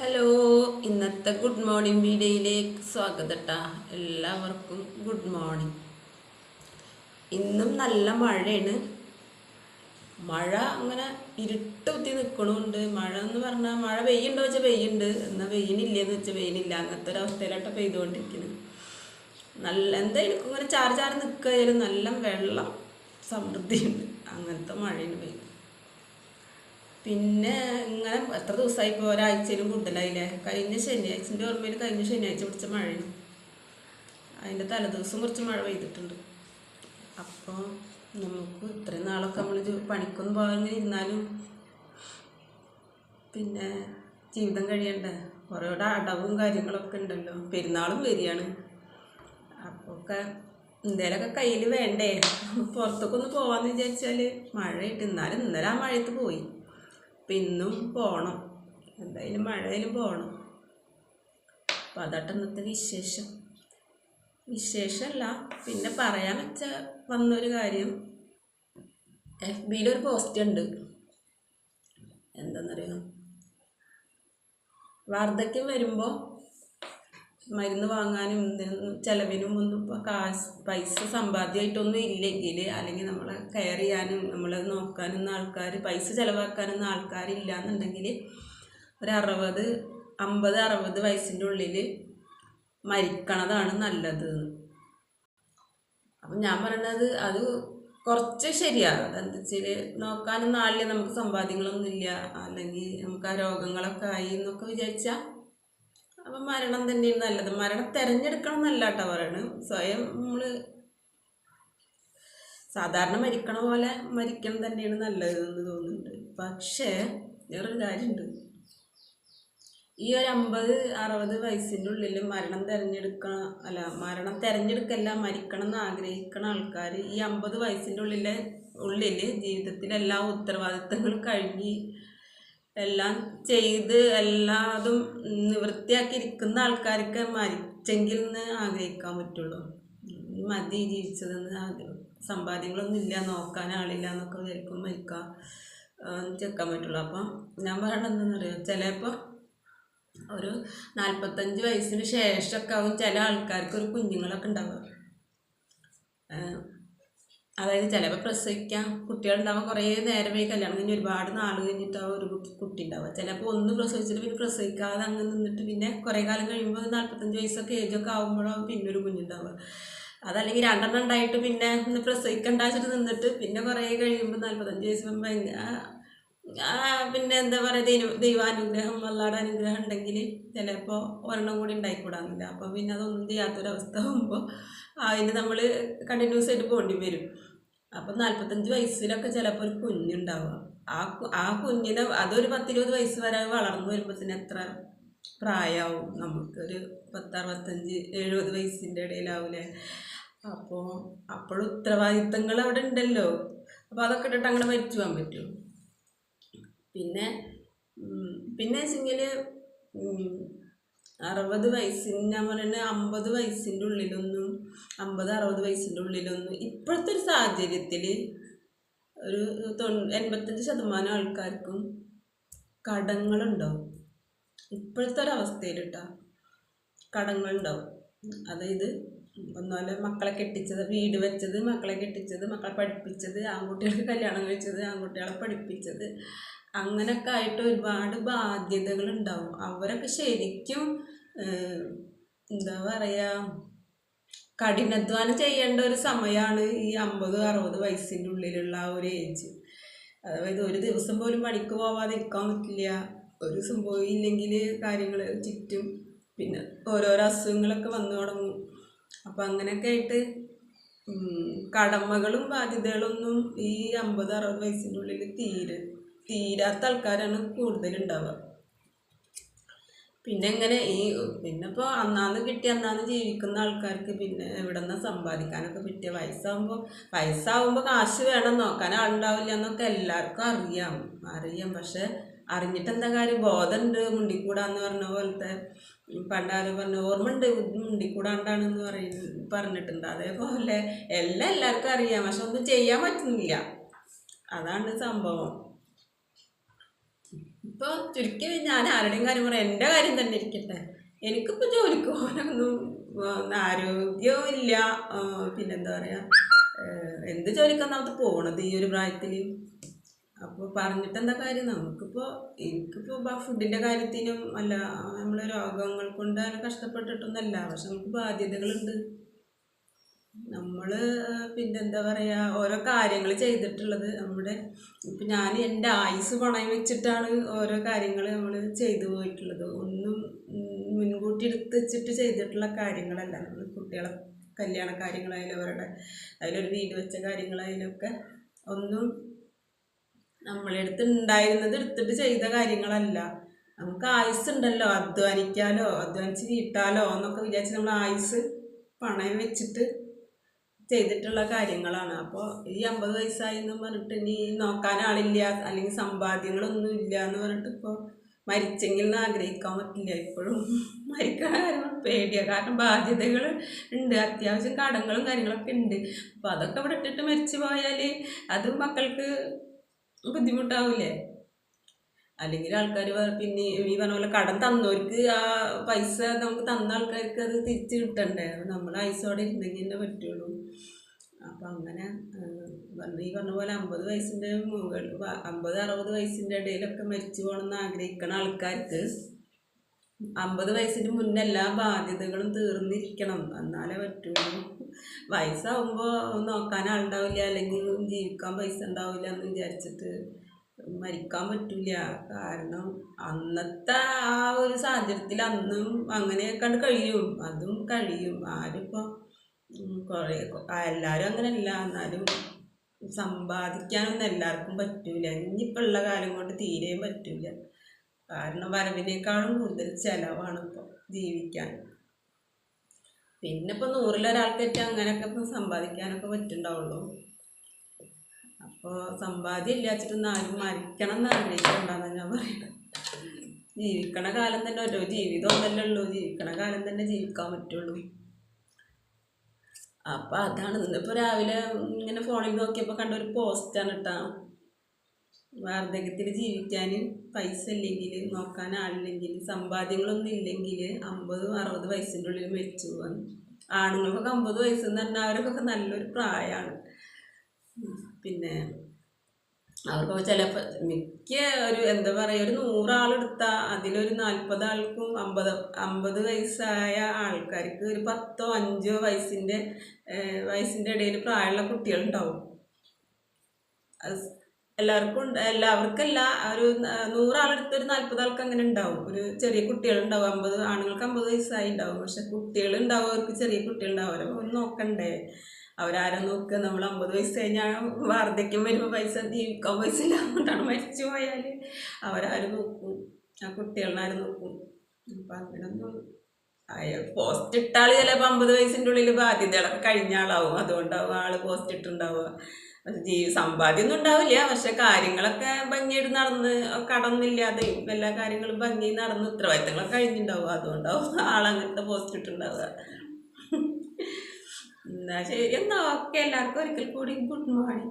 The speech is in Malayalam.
ഹലോ, ഇന്നത്തെ ഗുഡ് മോർണിംഗ് വീഡിയോയിലേക്ക് സ്വാഗതം ട്ടാ. എല്ലാവർക്കും ഗുഡ് മോർണിംഗ്. ഇന്നും നല്ല മഴയാണ്. മഴ അങ്ങനെ ഇരുട്ട് കുത്തി നിൽക്കണുണ്ട്. മഴ എന്ന് പറഞ്ഞാൽ മഴ പെയ്യുണ്ടോ വെച്ചാൽ പെയ്യുണ്ട്, എന്നാൽ വെയിലില്ലേന്ന് വെച്ചാൽ വെയിലില്ല. അങ്ങനത്തെ ഒരു അവസ്ഥയിലോട്ട് പെയ്തുകൊണ്ടിരിക്കുന്നത്. നല്ല എന്തായാലും ഇങ്ങനെ ചാറി ചാറി നിൽക്കുകയായാലും നല്ല വെള്ളം സമൃദ്ധിയുണ്ട്. അങ്ങനത്തെ മഴയാണ് പെയ്യുന്നത്. പിന്നെ ഇങ്ങനെ എത്ര ദിവസമായി, ഇപ്പോൾ ഒരാഴ്ചയിലും കൂടുതലായില്ലേ. കഴിഞ്ഞ ശനിയാഴ്ചൻ്റെ ഓർമ്മയിൽ കഴിഞ്ഞ ശനിയാഴ്ച പിടിച്ച മഴയാണ്. അതിൻ്റെ തലേദിവസം കുറച്ച് മഴ പെയ്തിട്ടുണ്ട്. അപ്പോൾ നമുക്ക് ഇത്രയും നാളൊക്കെ നമ്മൾ പണിക്കൊന്നും പോകാൻ ഇരുന്നാലും പിന്നെ ജീവിതം കഴിയണ്ടേ. കുറേ അടവും കാര്യങ്ങളൊക്കെ ഉണ്ടല്ലോ. പെരുന്നാളും വരികയാണ്. അപ്പോൾ ഒക്കെ എന്തേലൊക്കെ കയ്യിൽ വേണ്ടേ. പുറത്തൊക്കെ ഒന്ന് പോകാമെന്ന് വിചാരിച്ചാൽ മഴയായിട്ട്, എന്നാലും ഇന്നലെ ആ മഴയത്ത് പോയി. അപ്പം ഇന്നും പോകണം, എന്തായാലും മഴയിലും പോകണം. അപ്പം അതാട്ട് ഇന്നത്തെ വിശേഷമല്ല. പിന്നെ പറയാൻ വെച്ച വന്നൊരു കാര്യം, FBയിലൊരു പോസ്റ്റ് ഉണ്ട്. എന്താണെന്നറിയാം, വാർദ്ധക്യം വരുമ്പോൾ മരുന്ന് വാങ്ങാനും ചിലവിനും ഒന്നും പൈസ സമ്പാദ്യമായിട്ടൊന്നും ഇല്ലെങ്കിൽ, അല്ലെങ്കിൽ നമ്മളെ കെയർ ചെയ്യാനും നമ്മളെ നോക്കാനൊന്നും ആൾക്കാർ, പൈസ ചിലവാക്കാനൊന്നും ആൾക്കാരില്ല എന്നുണ്ടെങ്കിൽ ഒരു 50-60 വയസ്സിൻ്റെ ഉള്ളിൽ മരിക്കണതാണ് നല്ലത്. അപ്പം ഞാൻ പറയണത് അത് കുറച്ച് ശരിയാണ്. എന്താ വെച്ചാൽ നോക്കാനൊന്നും ആളില്ല, നമുക്ക് സമ്പാദ്യങ്ങളൊന്നുമില്ല, അല്ലെങ്കിൽ നമുക്ക് ആ രോഗങ്ങളൊക്കെ ആയി എന്നൊക്കെ വിചാരിച്ചാൽ അപ്പം മരണം തന്നെയാണ് നല്ലത്. മരണം തിരഞ്ഞെടുക്കണം എന്നല്ല കേട്ടോ പറയണത്. സ്വയം നമ്മൾ സാധാരണ മരിക്കണ പോലെ മരിക്കണം തന്നെയാണ് നല്ലത് എന്ന് തോന്നുന്നുണ്ട്. പക്ഷേ വേറൊരു കാര്യമുണ്ട്, ഈ ഒരു 50-60 വയസ്സിൻ്റെ ഉള്ളിൽ മരണം തിരഞ്ഞെടുക്കല്ല, മരിക്കണം എന്ന് ആഗ്രഹിക്കണ ആൾക്കാർ ഈ 50 വയസ്സിൻ്റെ ഉള്ളിൽ ജീവിതത്തിൽ എല്ലാ ഉത്തരവാദിത്തങ്ങളും കഴിഞ്ഞ് എല്ലാം ചെയ്ത് എല്ലാതും നിവൃത്തിയാക്കിയിരിക്കുന്ന ആൾക്കാർക്ക് മരിച്ചെങ്കിൽ എന്ന് ആഗ്രഹിക്കാൻ പറ്റുള്ളൂ. മതി ജീവിച്ചതെന്ന് സമ്പാദ്യങ്ങളൊന്നും ഇല്ല, നോക്കാൻ ആളില്ല എന്നൊക്കെ വിചാരിക്കും മരിക്കാൻ ചെക്കാൻ പറ്റുള്ളൂ. അപ്പം ഞാൻ പറയണത് എന്താണെന്നറിയാം, ചിലപ്പോൾ ഒരു 45 വയസ്സിന് ശേഷമൊക്കെ ആവും ചില ആൾക്കാർക്ക് ഒരു കുഞ്ഞുങ്ങളൊക്കെ ഉണ്ടാവുക. അതായത് ചിലപ്പോൾ പ്രസവിക്കാൻ കുട്ടികളുണ്ടാവാൻ കുറേ നേരം വൈകി, കല്യാണം കഴിഞ്ഞ് ഒരുപാട് നാൾ കഴിഞ്ഞിട്ടാവും ഒരു കുട്ടി ഉണ്ടാവുക. ചിലപ്പോൾ ഒന്ന് പ്രസവിച്ചിട്ട് പിന്നെ പ്രസവിക്കാതെ അങ്ങ് നിന്നിട്ട് പിന്നെ കുറേ കാലം കഴിയുമ്പോൾ 45 വയസ്സൊക്കെ ഏജൊക്കെ ആകുമ്പോഴാവും പിന്നെ ഒരു കുഞ്ഞുണ്ടാവുക. അതല്ലെങ്കിൽ 2 ഉണ്ടായിട്ട് പിന്നെ ഒന്ന് പ്രസവിക്കണ്ടാച്ചിട്ട് നിന്നിട്ട് പിന്നെ കുറേ കഴിയുമ്പോൾ 45 വയസ്സ് പിന്നെ എന്താ പറയുക, ദൈവാനുഗ്രഹം അല്ലാതെ അനുഗ്രഹം ഉണ്ടെങ്കിൽ ചിലപ്പോൾ ഒരെണ്ണം കൂടി ഉണ്ടായിക്കൂടാന്നില്ല. അപ്പോൾ പിന്നെ അതൊന്നും ചെയ്യാത്തൊരവസ്ഥ ആകുമ്പോൾ അതിന് നമ്മൾ കണ്ടിന്യൂസ് ആയിട്ട് പോകേണ്ടി വരും. അപ്പം 45 വയസ്സിലൊക്കെ ചിലപ്പോൾ ഒരു കുഞ്ഞുണ്ടാവുക. ആ കുഞ്ഞിനെ അതൊരു 10-20 വയസ്സ് വരെ വളർന്നു വരുമ്പോഴത്തേന് എത്ര പ്രായമാവും? നമുക്കൊരു 10-65-70 വയസ്സിൻ്റെ ഇടയിലാവൂലേ. അപ്പോഴും ഉത്തരവാദിത്തങ്ങൾ അവിടെ ഉണ്ടല്ലോ. അപ്പോൾ അതൊക്കെ ഇട്ടിട്ട് അങ്ങനെ മരിച്ചു പോകാൻ പറ്റും. പിന്നെ വെച്ചെങ്കിൽ 60 വയസ്സിന് ഞാൻ പറയുന്നത് 50 വയസ്സിൻ്റെ ഉള്ളിലൊന്നും 50-60 വയസ്സിൻ്റെ ഉള്ളിലൊന്നും ഇപ്പോഴത്തെ ഒരു സാഹചര്യത്തിൽ ഒരു 85% ആൾക്കാർക്കും കടങ്ങളുണ്ടാവും. ഇപ്പോഴത്തെ ഒരവസ്ഥയിൽ കടങ്ങളുണ്ടാവും. അതായത് ഒന്നുമല്ല, മക്കളെ കെട്ടിച്ചത്, വീട് വെച്ചത്, മക്കളെ കെട്ടിച്ചത്, മക്കളെ പഠിപ്പിച്ചത്, ആൺകുട്ടികൾക്ക് കല്യാണം കഴിച്ചത്, ആൺകുട്ടികളെ പഠിപ്പിച്ചത്, അങ്ങനെയൊക്കെ ആയിട്ട് ഒരുപാട് ബാധ്യതകളുണ്ടാവും. അവരൊക്കെ ശരിക്കും എന്താ പറയുക, കഠിനാധ്വാനം ചെയ്യേണ്ട ഒരു സമയമാണ് ഈ 50-60 വയസ്സിൻ്റെ ഉള്ളിലുള്ള ആ ഒരു ഏജ്. അതായത് ഒരു ദിവസം പോലും പണിക്ക് പോവാതിരിക്കാൻ പറ്റില്ല. ഒരു ദിവസം പോയില്ലെങ്കിൽ കാര്യങ്ങൾ ചുറ്റും പിന്നെ ഓരോരോ അസുഖങ്ങളൊക്കെ വന്നു തുടങ്ങും. അപ്പം അങ്ങനെയൊക്കെ ആയിട്ട് കടമകളും ബാധ്യതകളൊന്നും ഈ 50-60 വയസ്സിൻ്റെ ഉള്ളിൽ തീരാത്ത ആൾക്കാരാണ് കൂടുതലുണ്ടാവുക. പിന്നെ എങ്ങനെ ഇപ്പോൾ അന്നാന്ന് കിട്ടി അന്നാന്ന് ജീവിക്കുന്ന ആൾക്കാർക്ക് പിന്നെ എവിടെ നിന്നാണ് സമ്പാദിക്കാനൊക്കെ പറ്റിയ? വയസ്സാവുമ്പോൾ കാശ് വേണം, നോക്കാൻ ആളുണ്ടാവില്ല എന്നൊക്കെ എല്ലാവർക്കും അറിയാം. പക്ഷെ അറിഞ്ഞിട്ട് എന്താ കാര്യം? ബോധമുണ്ട്, മുണ്ടിക്കൂടാന്ന് പറഞ്ഞ പോലത്തെ പണ്ടാരും പറഞ്ഞ ഓർമ്മ ഉണ്ട്, മുണ്ടിക്കൂടാണ്ടാണെന്ന് പറഞ്ഞിട്ടുണ്ട്. അതേപോലെ എല്ലാവർക്കും അറിയാം, പക്ഷെ ഒന്നും ചെയ്യാൻ പറ്റുന്നില്ല. അതാണ് സംഭവം. ഇപ്പോൾ ചുരുക്കി ഞാൻ ആരുടെയും കാര്യം പറയാം, എൻ്റെ കാര്യം തന്നെ ഇരിക്കട്ടെ. എനിക്കിപ്പോൾ ജോലിക്ക് പോകാനൊന്നും ആരോഗ്യവും ഇല്ല. പിന്നെന്താ പറയുക, എന്ത് ജോലിക്കൊന്നാമത് പോണത് ഈ ഒരു പ്രായത്തിൽ. അപ്പോൾ പറഞ്ഞിട്ട് എന്താ കാര്യം? എനിക്കിപ്പോൾ ഫുഡിൻ്റെ കാര്യത്തിനും അല്ല, നമ്മളെ രോഗങ്ങൾ കൊണ്ട് അങ്ങനെ കഷ്ടപ്പെട്ടിട്ടൊന്നല്ല. പക്ഷെ നമുക്ക് ബാധ്യതകളുണ്ട്. നമ്മൾ പിന്നെന്താ പറയുക, ഓരോ കാര്യങ്ങൾ ചെയ്തിട്ടുള്ളത് ഇപ്പം ഞാൻ എൻ്റെ ആയുസ് പണയം വെച്ചിട്ടാണ് ഓരോ കാര്യങ്ങൾ നമ്മൾ ചെയ്തു പോയിട്ടുള്ളത്. ഒന്നും മുൻകൂട്ടി എടുത്ത് വെച്ചിട്ട് ചെയ്തിട്ടുള്ള കാര്യങ്ങളല്ല. നമ്മൾ കുട്ടികളെ കല്യാണ കാര്യങ്ങളായാലും അതിലൊരു വീട് വെച്ച കാര്യങ്ങളായാലൊക്കെ ഒന്നും നമ്മളെടുത്ത് ഉണ്ടായിരുന്നത് എടുത്തിട്ട് ചെയ്ത കാര്യങ്ങളല്ല. നമുക്ക് ആയുസ് ഉണ്ടല്ലോ, അധ്വാനിച്ച് വീട്ടാലോ എന്നൊക്കെ വിചാരിച്ച് നമ്മൾ ആയുസ് പണയം വെച്ചിട്ട് ചെയ്തിട്ടുള്ള കാര്യങ്ങളാണ്. അപ്പോൾ ഈ 50 വയസ്സായി എന്ന് പറഞ്ഞിട്ട് ഇനി നോക്കാൻ ആളില്ല, അല്ലെങ്കിൽ സമ്പാദ്യങ്ങളൊന്നും ഇല്ല എന്ന് പറഞ്ഞിട്ട് ഇപ്പോൾ മരിച്ചെങ്കിൽ എന്ന് ആഗ്രഹിക്കാൻ പറ്റില്ല. ഇപ്പോഴും മരിക്കണ കാര്യം പേടിയാണ്. കാരണം ബാധ്യതകൾ ഉണ്ട്, അത്യാവശ്യം കടങ്ങളും കാര്യങ്ങളൊക്കെ ഉണ്ട്. അപ്പോൾ അതൊക്കെ ഇവിടെ ഇട്ടിട്ട് മരിച്ചു പോയാൽ അത് മക്കൾക്ക് ബുദ്ധിമുട്ടാവില്ലേ? അല്ലെങ്കിൽ ആൾക്കാർ പിന്നെ ഈ പറഞ്ഞ പോലെ കടം തന്നവർക്ക് ആ പൈസ നമുക്ക് തന്ന ആൾക്കാർക്ക് അത് തിരിച്ച് കിട്ടണ്ടേ? നമ്മൾ ആയുസോടെ ഇരുന്നെങ്കിൽ തന്നെ പറ്റുള്ളൂ. അപ്പം അങ്ങനെ ഈ പറഞ്ഞ പോലെ 50 വയസ്സിൻ്റെ മുകളിൽ 50-60 വയസ്സിൻ്റെ ഇടയിലൊക്കെ മരിച്ചു പോകണമെന്ന് ആഗ്രഹിക്കുന്ന ആൾക്കാർക്ക് 50 വയസ്സിന് മുന്നേ എല്ലാ ബാധ്യതകളും തീർന്നിരിക്കണം, എന്നാലേ പറ്റുള്ളൂ. വയസ്സാവുമ്പോൾ നോക്കാൻ ആളുണ്ടാവില്ല, അല്ലെങ്കിൽ ജീവിക്കാൻ പൈസ ഉണ്ടാവില്ല എന്ന് വിചാരിച്ചിട്ട് മരിക്കാൻ പറ്റില്ല. കാരണം അന്നത്തെ ആ ഒരു സാഹചര്യത്തിൽ അന്നും അങ്ങനെയൊക്കെ അതും കഴിയും. ആരിപ്പോൾ എല്ലാവരും അങ്ങനെയല്ല, എന്നാലും സമ്പാദിക്കാനൊന്നും എല്ലാവർക്കും പറ്റൂല. ഇനിയിപ്പോൾ ഉള്ള കാലം കൊണ്ട് തീരെയും പറ്റൂല. കാരണം വരവിനേക്കാളും കൂടുതൽ ചിലവാണ് ഇപ്പോൾ ജീവിക്കാൻ. പിന്നെ ഇപ്പോൾ 100-ൽ-ഒരാൾക്കൊക്കെ അങ്ങനെയൊക്കെ ഇപ്പം സമ്പാദിക്കാനൊക്കെ പറ്റുന്നുണ്ടാവുള്ളൂ. അപ്പോൾ സമ്പാദ്യം ഇല്ലാച്ചിട്ടൊന്നും ആരും മരിക്കണം എന്ന് ആഗ്രഹിക്കണ്ടെന്നാണ് ഞാൻ പറയുന്നത്. ജീവിക്കണ കാലം തന്നെ ഓരോ ജീവിതം ഒന്നല്ലേ ഉള്ളൂ, ജീവിക്കണ കാലം തന്നെ ജീവിക്കാൻ പറ്റുള്ളൂ. അപ്പം അതാണ്. ഇന്നിപ്പോൾ രാവിലെ ഇങ്ങനെ ഫോണിൽ നോക്കിയപ്പോൾ കണ്ട ഒരു പോസ്റ്റാണ് കേട്ടോ. വാർദ്ധക്യത്തിൽ ജീവിക്കാൻ പൈസ ഇല്ലെങ്കിൽ, നോക്കാൻ ആളില്ലെങ്കിൽ, സമ്പാദ്യങ്ങളൊന്നും ഇല്ലെങ്കിൽ 50-60 വയസ്സിൻ്റെ ഉള്ളിൽ മരിച്ചു പോകാൻ. ആണുങ്ങൾക്കൊക്കെ 50 വയസ്സെന്ന് പറഞ്ഞാൽ അവർക്കൊക്കെ നല്ലൊരു പ്രായമാണ്. പിന്നെ അവർക്കൊക്കെ ചിലപ്പോൾ എന്താ പറയുക, ഒരു 100 ആളെടുത്താൽ അതിലൊരു 40 ആൾക്കും 50 വയസ്സായ ആൾക്കാർക്ക് ഒരു 10-5 വയസ്സിൻ്റെ ഇടയിൽ പ്രായമുള്ള കുട്ടികളുണ്ടാവും. എല്ലാവർക്കല്ല, ഒരു 100 ആളെടുത്ത് ഒരു 40 ആൾക്ക് അങ്ങനെ ഉണ്ടാവും. ഒരു ചെറിയ കുട്ടികളുണ്ടാവും. ആണുങ്ങൾക്ക് 50 വയസ്സായി ഉണ്ടാവും. പക്ഷെ കുട്ടികളുണ്ടാവും, അവർക്ക് ചെറിയ കുട്ടികളുണ്ടാവും. അവരെ നോക്കണ്ടേ? അവരാരും നോക്കുക? നമ്മൾ 50 വയസ്സ് കഴിഞ്ഞാൽ വാർദ്ധക്യം വരുമ്പോൾ ജീവിക്കാൻ പൈസ ഇല്ലാകൊണ്ടാണ് മരിച്ചു പോയാൽ അവരാരും നോക്കും? ആ കുട്ടികളാരും നോക്കും? അപ്പം അങ്ങനൊന്നും പോസ്റ്റ് ഇട്ടാൾ ചിലപ്പോൾ 50 വയസ്സിൻ്റെ ഉള്ളിൽ ബാധ്യതകളൊക്കെ കഴിഞ്ഞ ആളാവും. അതുകൊണ്ടാവും പോസ്റ്റ് ഇട്ടുണ്ടാവുക. സമ്പാദ്യമൊന്നും ഉണ്ടാവില്ല, പക്ഷെ കാര്യങ്ങളൊക്കെ ഭംഗിയായിട്ട് നടന്ന്, കടന്നില്ലാതെയും എല്ലാ കാര്യങ്ങളും ഭംഗി നടന്ന് ഉത്തരവാദിത്തങ്ങളൊക്കെ കഴിഞ്ഞിട്ടുണ്ടാവുക. അതുകൊണ്ടാവും ആളങ്ങനത്തെ പോസ്റ്റ് ഇട്ടുണ്ടാവുക. എന്നാ ശരി, എന്നാ ഓക്കെ. എല്ലാവർക്കും ഒരിക്കൽ കൂടി ഗുഡ് മോർണിംഗ്.